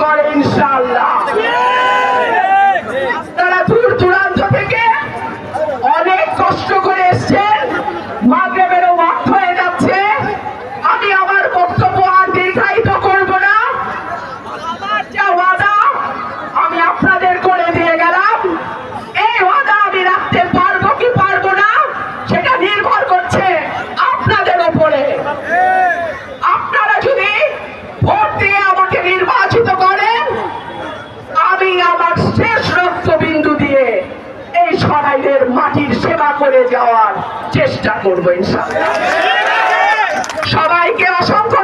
করে ইনশাআল্লাহ। তারা দূর দূরান্ত থেকে অনেক কষ্ট করে এসছেন, মাগরিবেরও ওয়াক্ত হয়ে যাচ্ছে। আমি আমার বক্তব্য আর দীর্ঘায়িত করব না। আমার যা ওয়াদা আমি আপনাদের করে দিয়ে গেলাম, এই ওয়াদা আমি রাখতে পারবো কি পারবো না সেটা নির্ভর করছে আপনাদের উপরে। আপনারা যদি ভোট দিয়ে আমাকে নির্বাচিত করেন, আমি আমার শেষ রক্তবিন্দু দিয়ে এই সরাইলের মাটির সেবা করে যাওয়ার চেষ্টা করবো ইনশাআল্লাহ। সবাইকে অসংখ্য